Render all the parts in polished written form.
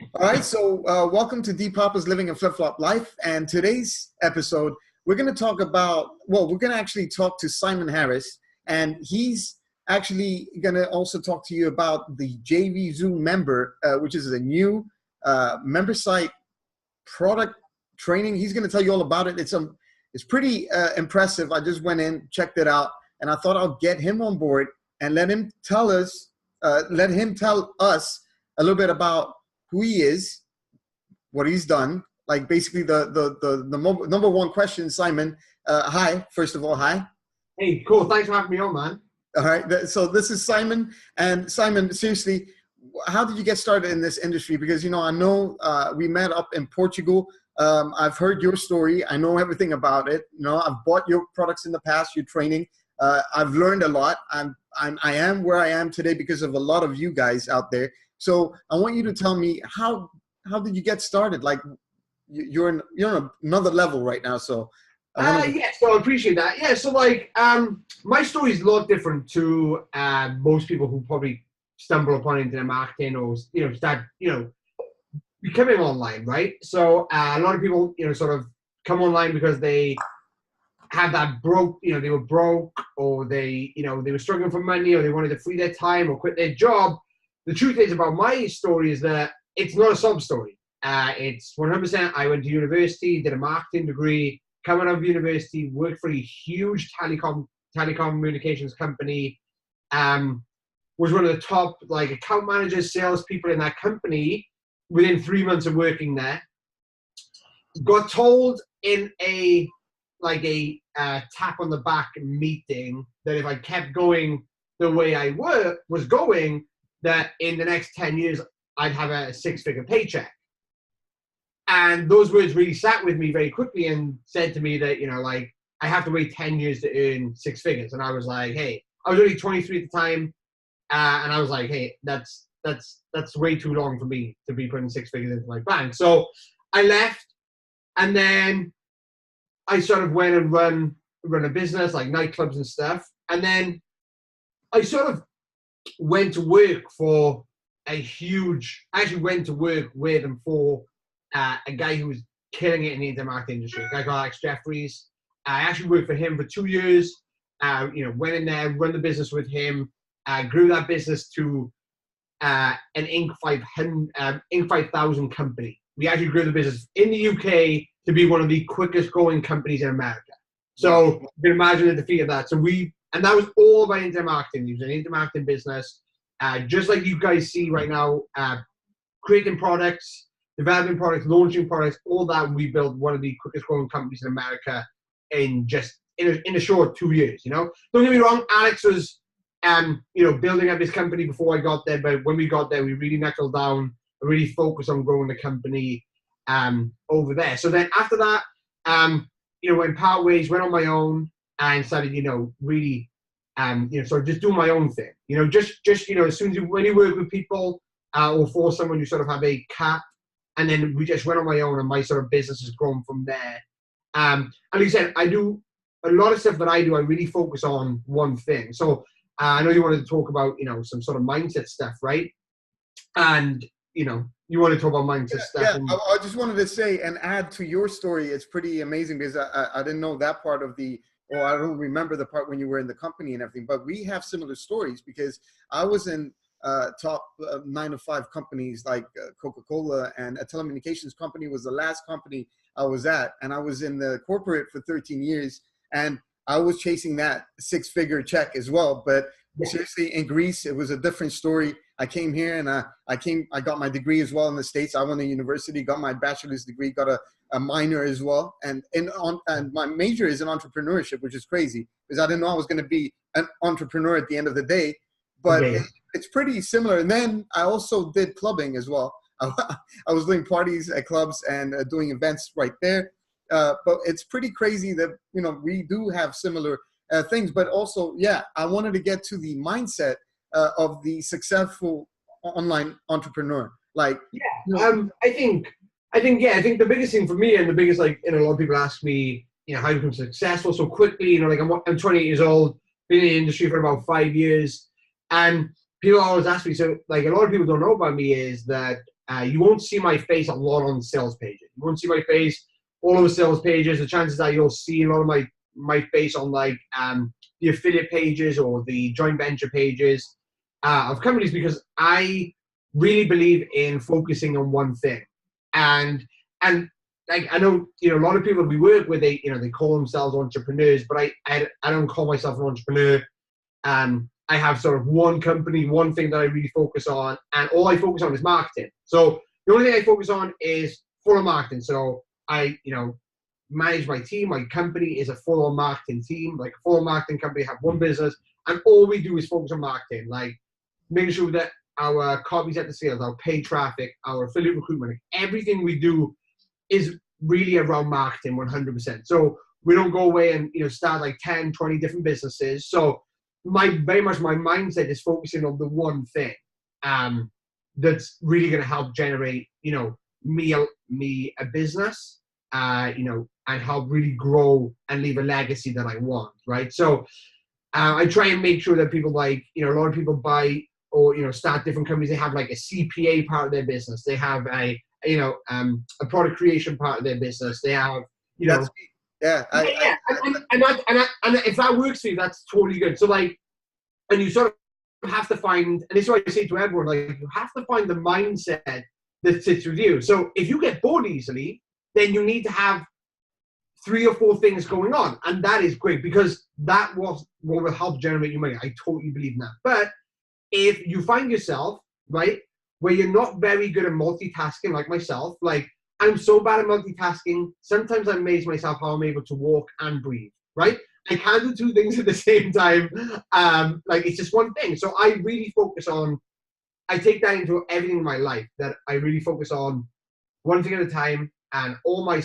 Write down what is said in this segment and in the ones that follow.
All right, so welcome to D Papa's Living a Flip Flop Life. And today's episode, we're going to talk about, well, we're going to actually talk to Simon Harris, and he's actually going to also talk to you about the JVZOO Member, which is a new member site product training. He's going to tell you all about it. It's pretty impressive. I just went in, checked it out, and I thought I'll get him on board and let him tell us a little bit about who he is, what he's done. Like basically the number one question, Simon. Hi, first of all, hi. Hey, cool. Thanks for having me on, man. All right. So this is Simon, and Simon, seriously, how did you get started in this industry? Because I know we met up in Portugal. I've heard your story. I know everything about it. I've bought your products in the past, your training. I've learned a lot. I am where I am today because of a lot of you guys out there. So I want you to tell me how did you get started? Like you're on another level right now. So Yeah, so I appreciate that. Yeah, so my story is a lot different to most people who probably stumble upon internet marketing or start becoming online, right? So a lot of people sort of come online because they have that broke, they were broke, or they were struggling for money, or they wanted to free their time or quit their job. The truth is about my story is that it's not a sob story. It's 100%. I went to university, did a marketing degree, coming out of university, worked for a huge telecommunications company, was one of the top account managers, salespeople in that company within 3 months of working there. Got told in a tap on the back meeting that if I kept going the way I was going, that in the next 10 years, I'd have a six-figure paycheck. And those words really sat with me very quickly and said to me that, I have to wait 10 years to earn six figures. And I was like, hey, I was only 23 at the time. And I was like, hey, that's way too long for me to be putting six figures into my bank. So I left, and then I sort of went and run a business like nightclubs and stuff. And then I sort of went to work for I actually went to work with and for a guy who was killing it in the internet marketing industry, a guy called Alex Jeffries. I actually worked for him for 2 years, went in there, run the business with him, grew that business to an Inc. 5000 company. We actually grew the business in the UK to be one of the quickest growing companies in America. So you can imagine the defeat of that. And that was all about internet marketing. It was an internet marketing business, just like you guys see right now, creating products, developing products, launching products, all that. We built one of the quickest growing companies in America in a short 2 years. Don't get me wrong, Alex was building up his company before I got there, but when we got there, we really knuckled down and really focused on growing the company over there. So then after that, went part ways, went on my own, and started, really, sort of just doing my own thing. Just as soon as when you work with people or for someone, you sort of have a cap, and then we just went on my own, and my sort of business has grown from there. And like I said, I do a lot of stuff that I do. I really focus on one thing. So I know you wanted to talk about, some sort of mindset stuff, right? And you want to talk about mindset stuff. Yeah. I just wanted to say and add to your story. It's pretty amazing because I didn't know that part of I don't remember the part when you were in the company and everything, but we have similar stories because I was in top 9 to 5 companies like Coca-Cola, and a telecommunications company was the last company I was at. And I was in the corporate for 13 years, and I was chasing that six-figure check as well. But seriously, in Greece, it was a different story. I came here and I got my degree as well in the States. I went to university, got my bachelor's degree, got a minor as well. And my major is in entrepreneurship, which is crazy because I didn't know I was going to be an entrepreneur at the end of the day. But it's pretty similar. And then I also did clubbing as well. I was doing parties at clubs and doing events right there. But it's pretty crazy that, we do have similar things. But also, I wanted to get to the mindset of the successful online entrepreneur. I think the biggest thing for me, and the biggest, a lot of people ask me, how you become successful so quickly. I'm 28 years old, been in the industry for about 5 years, and people always ask me. So, a lot of people don't know about me is that You won't see my face a lot on sales pages. You won't see my face all over sales pages. The chances are you'll see a lot of my face on like the affiliate pages or the joint venture pages of companies, because I really believe in focusing on one thing. And like, I know, you know, a lot of people we work with, they call themselves entrepreneurs, but I don't call myself an entrepreneur. I have sort of one company, one thing that I really focus on, and all I focus on is marketing. So the only thing I focus on is full-on marketing. So I, manage my team. My company is a full-on marketing team, like a full-on marketing company. I have one business, and all we do is focus on marketing, like making sure that our copies at the sales, our paid traffic, our affiliate recruitment, like everything we do is really around marketing 100%. So we don't go away and start like 10, 20 different businesses. So very much my mindset is focusing on the one thing that's really going to help generate me a business, and help really grow and leave a legacy that I want, right? So I try and make sure that people, like, a lot of people buy or start different companies. They have like a CPA part of their business. They have a product creation part of their business. They have That's me. Yeah. And if that works for you, that's totally good. So like, and you sort of have to find, and this is what I say to everyone, like, you have to find the mindset that sits with you. So if you get bored easily, then you need to have 3 or 4 things going on. And that is great, because that was what will help generate your money. I totally believe in that. But if you find yourself, right, where you're not very good at multitasking, like myself, like I'm so bad at multitasking, sometimes I amaze myself how I'm able to walk and breathe, right? I can't do 2 things at the same time. Like, it's just one thing. So I really focus on, I take that into everything in my life, that I really focus on one thing at a time, and all I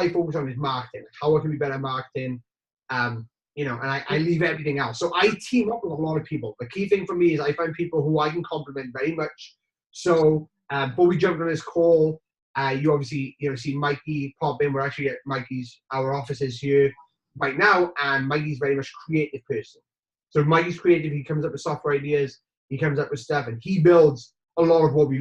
focus on is marketing, how I can be better at marketing, and I leave everything else. So I team up with a lot of people. The key thing for me is I find people who I can compliment very much. So before we jump on this call, you obviously see Mikey pop in. We're actually at our offices here right now, and Mikey's very much a creative person. So Mikey's creative. He comes up with software ideas. He comes up with stuff, and he builds a lot of what we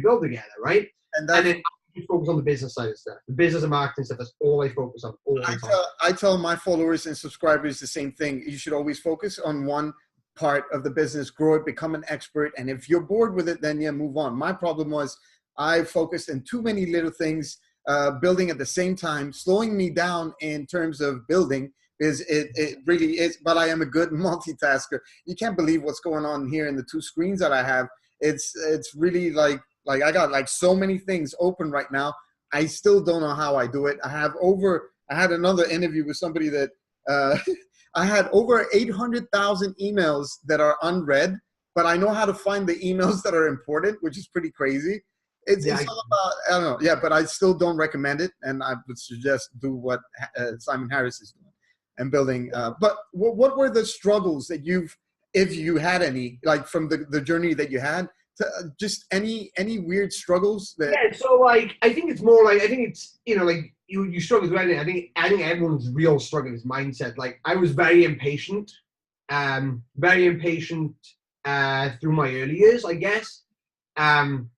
build together, right? And then I focus on the business side of stuff, the business and marketing stuff. That's all I focus on all the time. I tell my followers and subscribers the same thing. You should always focus on one part of the business, grow it, become an expert. And if you're bored with it, then yeah, move on. My problem was I focused in too many little things, building at the same time, slowing me down in terms of building, because it really is. But I am a good multitasker. You can't believe what's going on here in the 2 screens that I have. It's really like I got like so many things open right now. I still don't know how I do it. I had another interview with somebody that I had over 800,000 emails that are unread, but I know how to find the emails that are important, which is pretty crazy. It's all about, I don't know. Yeah, but I still don't recommend it. And I would suggest do what Simon Harries is doing and building. But what were the struggles that if you had any, like from the journey that you had, to just any weird struggles that? Yeah, so like, I think it's more like, I think it's, like you struggle with anything. I think everyone's real struggle is mindset. Like, I was very impatient through my early years, I guess. Everything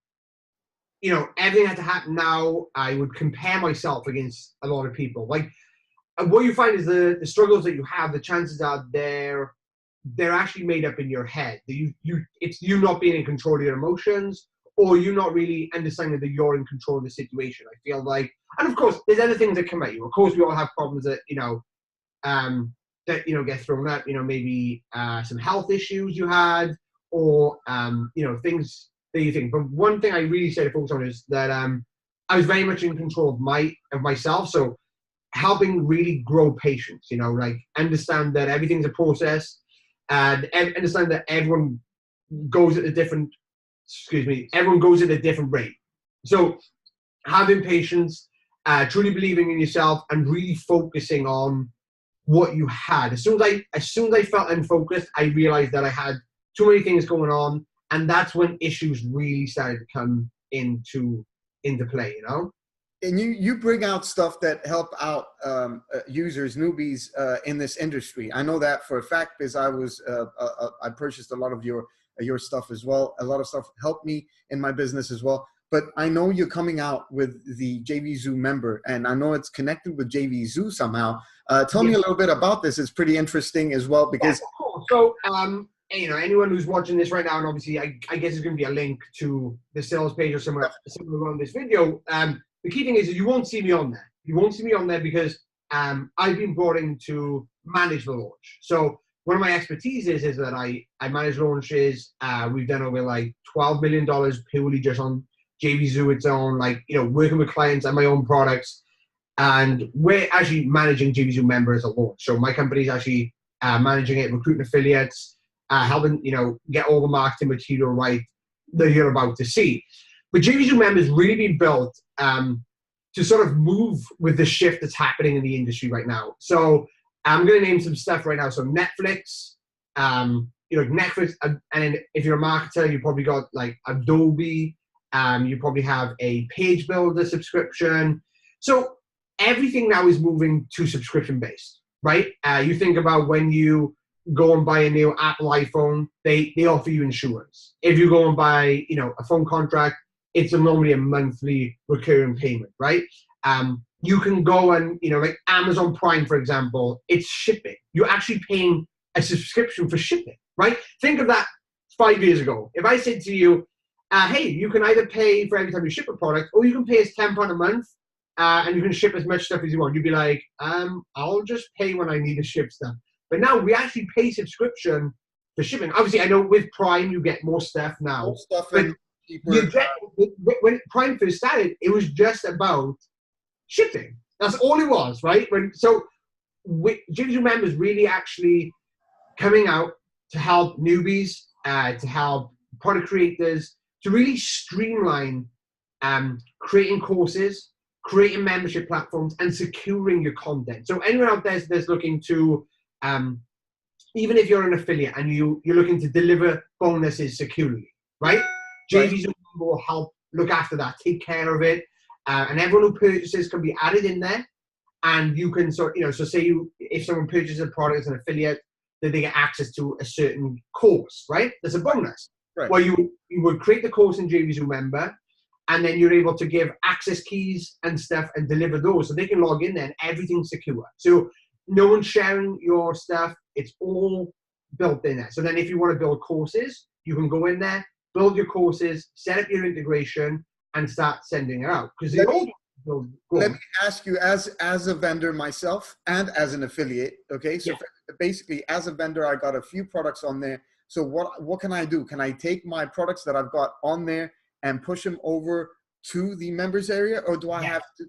had to happen now. I would compare myself against a lot of people. Like, what you find is the struggles that you have, the chances are they're actually made up in your head. It's you not being in control of your emotions, or you not really understanding that you're in control of the situation. I feel like, and of course, there's other things that come at you. Of course, we all have problems that get thrown up. Maybe some health issues you had, or things that you think. But one thing I really say to focus on is that I was very much in control of myself. So helping really grow patience. Like, understand that everything's a process. And understand that everyone goes at a different rate. So having patience, truly believing in yourself, and really focusing on what you had. As soon as I felt unfocused, I realized that I had too many things going on, and that's when issues really started to come into play. And you bring out stuff that help out users, newbies in this industry. I know that for a fact, because I purchased a lot of your stuff as well. A lot of stuff helped me in my business as well. but I know you're coming out with the JVZOO member, and I know it's connected with JVZOO somehow. Tell me a little bit about this. It's pretty interesting as well because. Yeah, cool. So, you know, anyone who's watching this right now, and obviously, I guess there's going to be a link to the sales page or somewhere around this video. The key thing is that you won't see me on there. You won't see me on there because I've been brought in to manage the launch. So one of my expertise is that I manage launches. We've done over like $12 million purely just on JVZOO its own, like, you know, working with clients and my own products. And we're actually managing JVZOO member as a launch. So my company's actually managing it, recruiting affiliates, helping, you know, get all the marketing material right that you're about to see. But JVZOO member has really been built to sort of move with the shift that's happening in the industry right now. So I'm going to name some stuff right now. So Netflix, you know, Netflix, and then if you're a marketer, you probably got like Adobe. You probably have a page builder subscription. So everything now is moving to subscription based, right? You think about when you go and buy a new Apple iPhone, they offer you insurance. If you go and buy, you know, a phone contract, it's normally a monthly recurring payment, right? You can go and, you know, like Amazon Prime, for example, it's shipping. You're actually paying a subscription for shipping, right? Think of that 5 years ago. If I said to you, hey, you can either pay for every time you ship a product, or you can pay us £10 a month, and you can ship as much stuff as you want. You'd be like, I'll just pay when I need to ship stuff. But now we actually pay subscription for shipping. Obviously, I know with Prime, you get more stuff now. More stuff but cheaper. When Prime first started, it was just about shipping. That's all it was, right? JVZOO members really actually coming out to help newbies, to help product creators, to really streamline creating courses, creating membership platforms, and securing your content. So anyone out there that's looking to, even if you're an affiliate and you're looking to deliver bonuses securely, right? JVZOO will help look after that, take care of it, and everyone who purchases can be added in there. And you can sort, you know, so say if someone purchases a product as an affiliate, then they get access to a certain course, right? There's a bonus. Right. Well, you would create the course in JVZOO member, and then you're able to give access keys and stuff and deliver those, so they can log in there and everything's secure. So no one's sharing your stuff. It's all built in there. So then if you want to build courses, you can go in there, build your courses, set up your integration, and start sending it out. Because let me ask you, as a vendor myself and as an affiliate, okay? So basically, as a vendor, I got a few products on there. So what can I do? Can I take my products that I've got on there and push them over to the members area, or do I have to?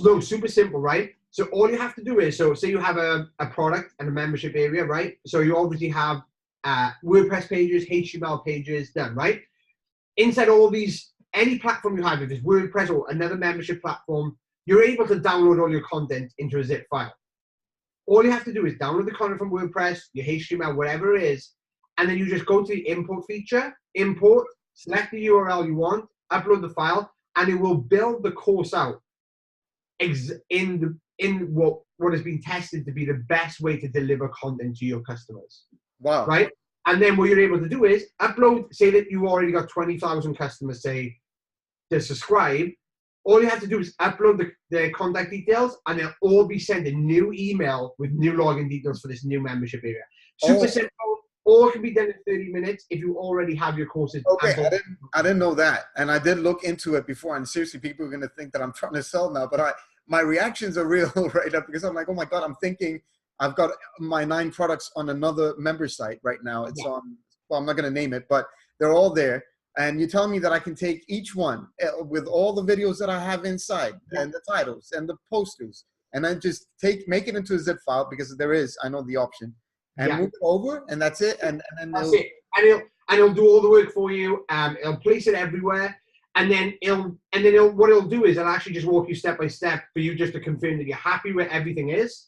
No, super simple, right? So all you have to do is, so say you have a product and a membership area, right? So you obviously have WordPress pages, HTML pages done, right? Inside all these, any platform you have, if it's WordPress or another membership platform, you're able to download all your content into a zip file. All you have to do is download the content from WordPress, your HTML, whatever it is, and then you just go to the import feature, import, select the URL you want, upload the file, and it will build the course out in what has been tested to be the best way to deliver content to your customers. Wow. Right? And then what you're able to do is upload, say that you already got 20,000 customers, say, to subscribe. All you have to do is upload their contact details, and they'll all be sent a new email with new login details for this new membership area. Super simple. All can be done in 30 minutes if you already have your courses. Okay, I didn't know that. And I did look into it before, and seriously, people are going to think that I'm trying to sell now, but my reactions are real right now, because I'm like, oh my God, I'm thinking I've got my 9 products on another member site right now. It's on, well, I'm not going to name it, but they're all there. And you tell me that I can take each one with all the videos that I have inside and the titles and the posters, and then just make it into a zip file, because I know the option, and move it over, and that's it. And that's it. And he'll do all the work for you. He'll place it everywhere, and then what he'll do is he'll actually just walk you step by step for you just to confirm that you're happy where everything is.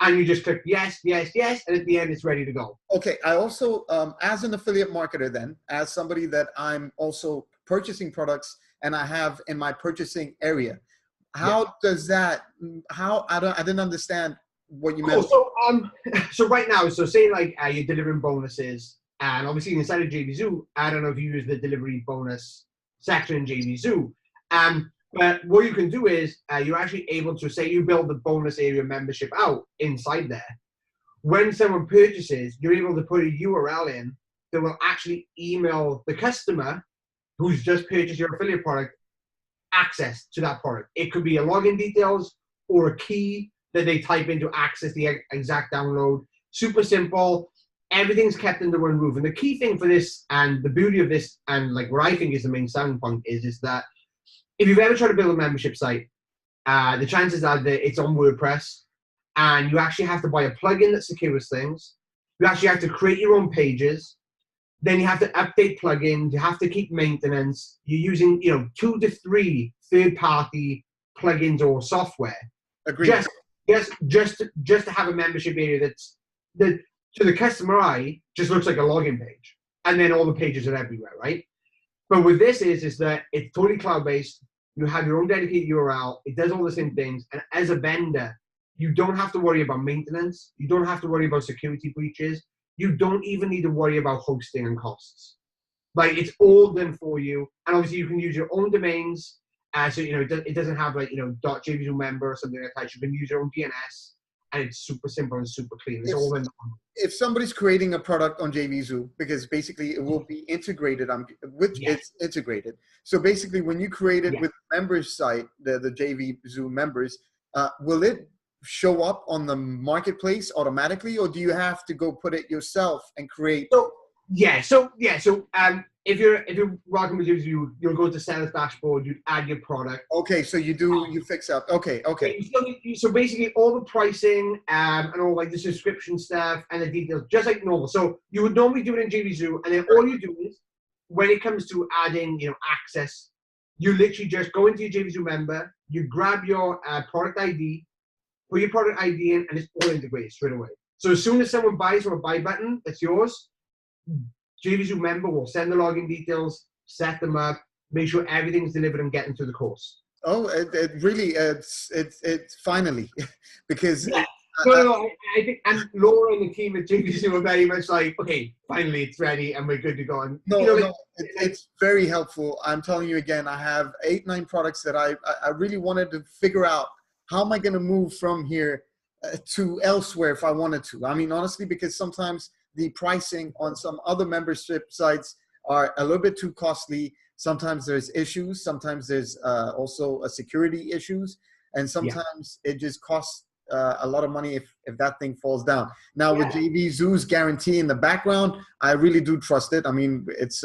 And you just click yes, yes, yes, and at the end it's ready to go. Okay, I also, as an affiliate marketer then, as somebody that I'm also purchasing products and I have in my purchasing area, how does that, I didn't understand what you meant. So right now, so say like you're delivering bonuses, and obviously inside of JVZOO, I don't know if you use the delivery bonus section in JVZoo. But what you can do is you're actually able to say you build the bonus area membership out inside there. When someone purchases, you're able to put a URL in that will actually email the customer who's just purchased your affiliate product access to that product. It could be a login details or a key that they type in to access the exact download. Super simple. Everything's kept under one roof. And the key thing for this, and the beauty of this, and like what I think is the main selling point is that if you've ever tried to build a membership site, the chances are that it's on WordPress, and you actually have to buy a plugin that secures things. You actually have to create your own pages. Then you have to update plugins. You have to keep maintenance. You're using 2 to 3 third-party plugins or software. Agreed. Just to have a membership area that to the customer eye just looks like a login page, and then all the pages are everywhere, right? But with this is that it's totally cloud-based. You have your own dedicated URL. It does all the same things. And as a vendor, you don't have to worry about maintenance. You don't have to worry about security breaches. You don't even need to worry about hosting and costs. Like, it's all done for you. And obviously, you can use your own domains. So, it doesn't have like, .jvzoo member or something like that. You can use your own DNS. And it's super simple and super clean. It's all in. If somebody's creating a product on JVZoo, because basically it will be integrated it's integrated. So basically, when you create it with the members site, the JVZoo members, will it show up on the marketplace automatically, or do you have to go put it yourself and create? So if you're rocking with JVZoo, you'll go to Sellers Dashboard, you add your product. Okay, so you fix up. Okay. So basically, all the pricing and all like the subscription stuff and the details, just like normal. So you would normally do it in JVZoo, and then all you do is, when it comes to adding, access, you literally just go into your JVZoo member, you grab your product ID, put your product ID in, and it's all integrated straight away. So as soon as someone buys from a buy button, that's yours. JVZoo member will send the login details, set them up, make sure everything's delivered and getting to the course. Oh, it really, it's finally, because I think, and Laura and the team at JVZoo are very much like, okay, finally it's ready and we're good to go. And it's very helpful. I'm telling you again, I have 8-9 products that I really wanted to figure out how am I going to move from here to elsewhere if I wanted to. I mean, honestly, because sometimes the pricing on some other membership sites are a little bit too costly. Sometimes there's issues. Sometimes there's also security issues. And sometimes it just costs a lot of money if that thing falls down. Now with JVZoo's guarantee in the background, I really do trust it. I mean, it's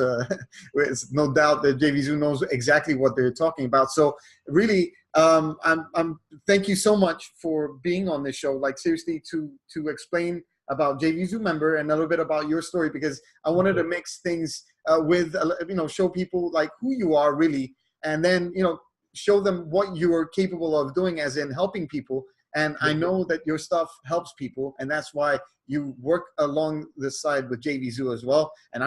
no doubt that JVZoo knows exactly what they're talking about. So really, thank you so much for being on this show. Like, seriously, to explain about JVZoo member and a little bit about your story, because I wanted to mix things with, show people like who you are really, and then, show them what you're capable of doing as in helping people. And I know that your stuff helps people, and that's why you work along the side with JVZoo as well. And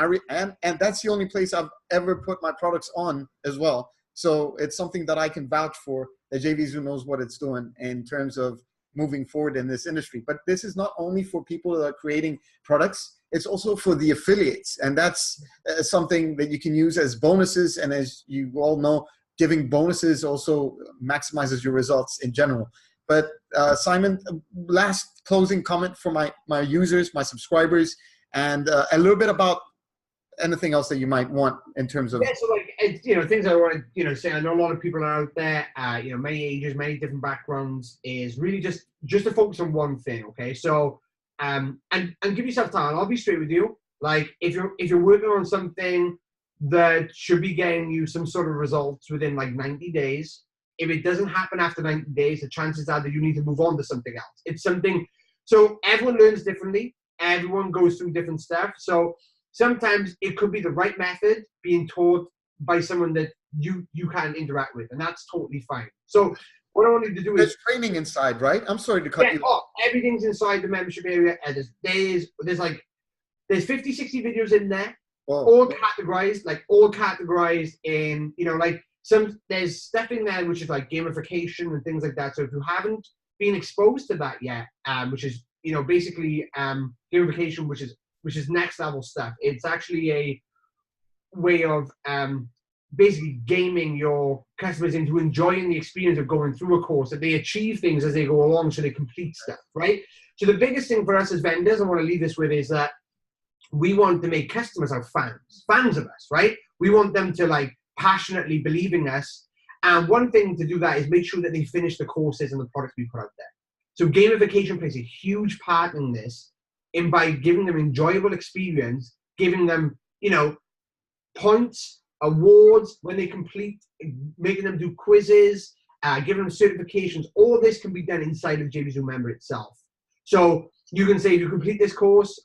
and that's the only place I've ever put my products on as well. So it's something that I can vouch for, that JVZoo knows what it's doing in terms of moving forward in this industry. But this is not only for people that are creating products, it's also for the affiliates. And that's something that you can use as bonuses. And as you all know, giving bonuses also maximizes your results in general. But Simon, last closing comment for my users, my subscribers, and a little bit about anything else that you might want in terms of. Yeah, so like, things I want to, say, I know a lot of people are out there, many ages, many different backgrounds, is really just to focus on one thing, okay? So, and give yourself time. I'll be straight with you. Like, if you're working on something that should be getting you some sort of results within like 90 days, if it doesn't happen after 90 days, the chances are that you need to move on to something else. It's something, so everyone learns differently. Everyone goes through different stuff. So sometimes it could be the right method being taught by someone that you can't interact with, and that's totally fine. So what I wanted to do is... There's training inside, right? I'm sorry to cut you. Oh, everything's inside the membership area. And there's 50, 60 videos in there, all categorized in, there's stuff in there which is like gamification and things like that. So if you haven't been exposed to that yet, which is, basically gamification, which is next level stuff. It's actually a way of basically gaming your customers into enjoying the experience of going through a course, that they achieve things as they go along, so they complete stuff, right? So the biggest thing for us as vendors, I want to leave this with, is that we want to make customers our fans of us, right? We want them to like passionately believe in us. And one thing to do that is make sure that they finish the courses and the products we put out there. So gamification plays a huge part in this, in by giving them enjoyable experience, giving them, you know, points, awards when they complete, making them do quizzes, giving them certifications. All of this can be done inside of JVZOO Member itself. So you can say, if you complete this course,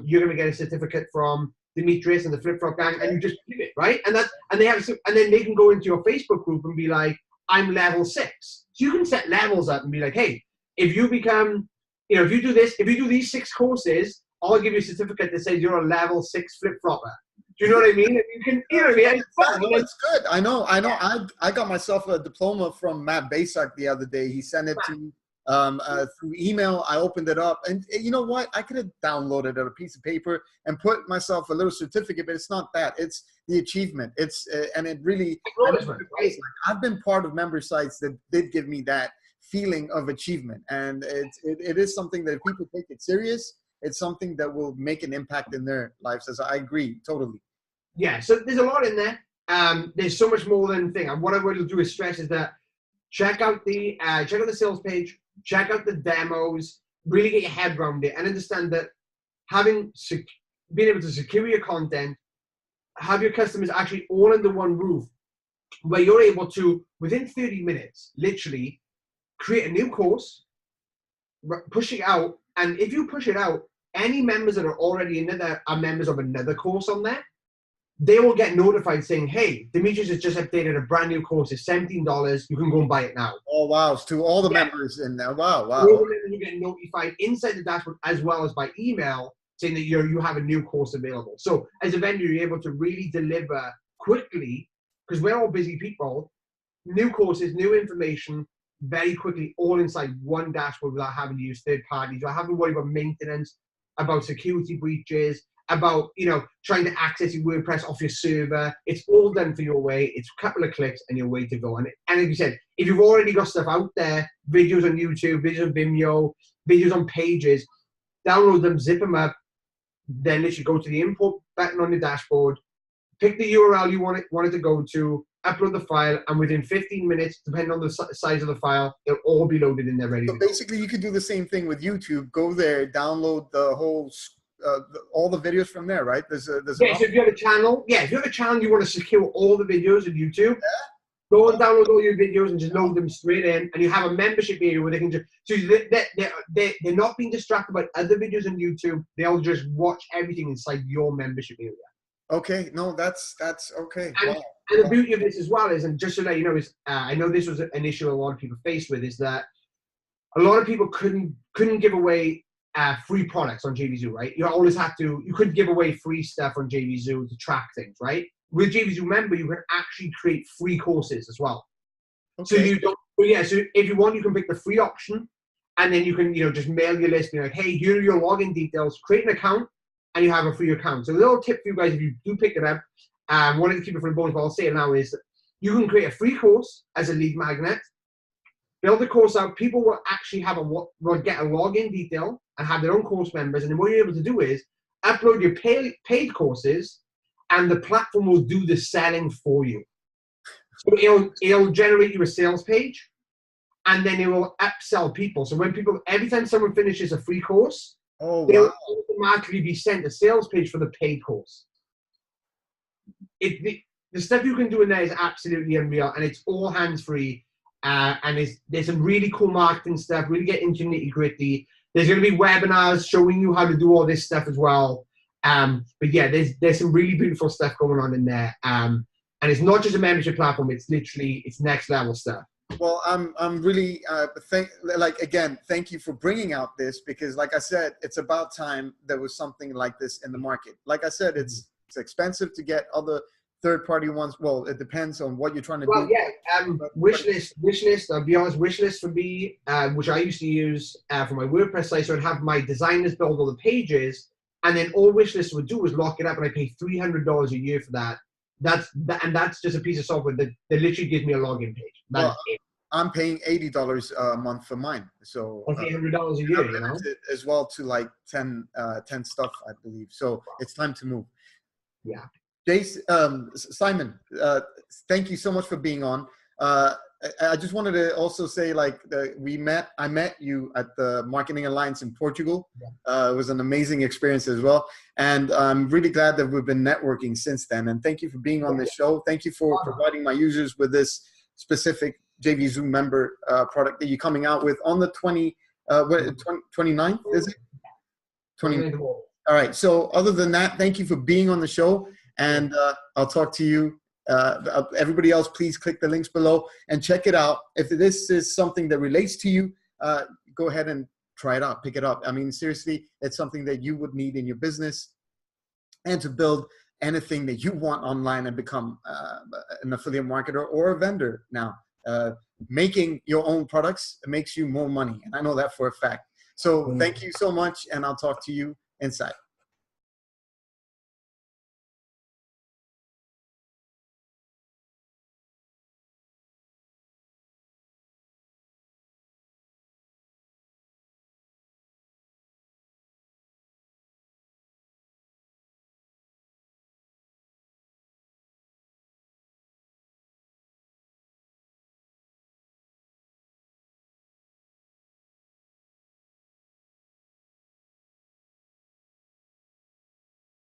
you're going to get a certificate from Demetrius and the Flip Flop Gang, and you just keep it, right? And then they can go into your Facebook group and be like, I'm level 6. So you can set levels up and be like, hey, if you become, you know, if you do this, if you do these 6 courses, I'll give you a certificate that says you're a level 6 flip flopper. Do you know what I mean? You can, you know, it's fun. It's good. I know. I got myself a diploma from Matt Basak the other day. He sent it to me through email. I opened it up, and you know what? I could have downloaded a piece of paper and put myself a little certificate, but it's not that. It's the achievement. It's and it really. I've been part of member sites that did give me that feeling of achievement, and it is something that if people take it serious, it's something that will make an impact in their lives. As I agree totally. Yeah, so there's a lot in there. There's so much more than thing. And what I will do is stress is that check out the sales page, check out the demos, really get your head around it, and understand that being able to secure your content, have your customers actually all under one roof, where you're able to, within 30 minutes, literally create a new course, push it out, and if you push it out, any members that are already in there are members of another course on there, they will get notified saying, hey, Demetrius has just updated a brand new course. It's $17. You can go and buy it now. Oh, wow. So to all the members in there. Wow. All the members will get notified inside the dashboard as well as by email saying that you have a new course available. So as a vendor, you're able to really deliver quickly, because we're all busy people, new courses, new information, very quickly, all inside one dashboard without having to use third parties. You don't have to worry about maintenance, about security breaches, about, you know, trying to access your WordPress off your server. It's all done for your way. It's a couple of clicks and you're way to go. And like you said, if you've already got stuff out there, videos on YouTube, videos on Vimeo, videos on Pages, download them, zip them up, then literally go to the import button on your dashboard, pick the URL you want it to go to, upload the file, and within 15 minutes, depending on the size of the file, it'll all be loaded in there ready to go. Basically, you could do the same thing with YouTube. Go there, download the whole all the videos from there, right? So if you have a channel, you want to secure all the videos of YouTube, go and download all your videos and just load them straight in, and you have a membership area where they can just, so they're not being distracted by other videos on YouTube. They'll just watch everything inside your membership area. Okay, no, that's okay. And the beauty of this as well is, and just to let you know, is I know this was an issue a lot of people faced with, is that a lot of people couldn't give away free products on JVZOO, right? You couldn't give away free stuff on JVZOO to track things, right? With JVZOO Member, you can actually create free courses as well. Okay. So if you want, you can pick the free option, and then you can, you know, just mail your list, and be like, hey, here are your login details, create an account, and you have a free account. So a little tip for you guys, if you do pick it up, wanted to keep it for the bonus, but I'll say it now, is you can create a free course as a lead magnet, build the course out, people will actually will get a login detail and have their own course members, and then what you're able to do is upload your paid courses, and the platform will do the selling for you. So it'll generate you a sales page, and then it will upsell people. So every time someone finishes a free course, they'll automatically be sent a sales page for the paid course. The stuff you can do in there is absolutely unreal, and it's all hands-free, and there's some really cool marketing stuff, really get into nitty-gritty. There's going to be webinars showing you how to do all this stuff as well. But yeah, there's some really beautiful stuff going on in there. And it's not just a membership platform, it's next level stuff. Well, I'm really thank you for bringing out this, because like I said, it's about time there was something like this in the market. Like I said, it's expensive to get other third-party ones. Well, it depends on what you're trying to do. Well, yeah, wishlist. I'll be honest, wishlist would be, which I used to use for my WordPress site. So I'd have my designers build all the pages, and then all wishlist would do was lock it up, and I pay $300 a year for that. and that's just a piece of software that literally gives me a login page. That's it. I'm paying $80 a month for mine, so $800 a year, you know, as well to like 10 stuff, I believe. So it's time to move. Yeah. Simon, thank you so much for being on. I just wanted to also say, like, I met you at the Marketing Alliance in Portugal. Yeah. It was an amazing experience as well. And I'm really glad that we've been networking since then. And thank you for being on this show. Thank you for providing my users with this specific JVZOO member product that you're coming out with on the 29th, is it? 29th. All right. So other than that, thank you for being on the show. And I'll talk to you. Everybody else, please click the links below and check it out. If this is something that relates to you, go ahead and try it out, pick it up. I mean, seriously, it's something that you would need in your business and to build anything that you want online and become an affiliate marketer or a vendor now. Making your own products makes you more money. And I know that for a fact. So thank you so much. And I'll talk to you inside.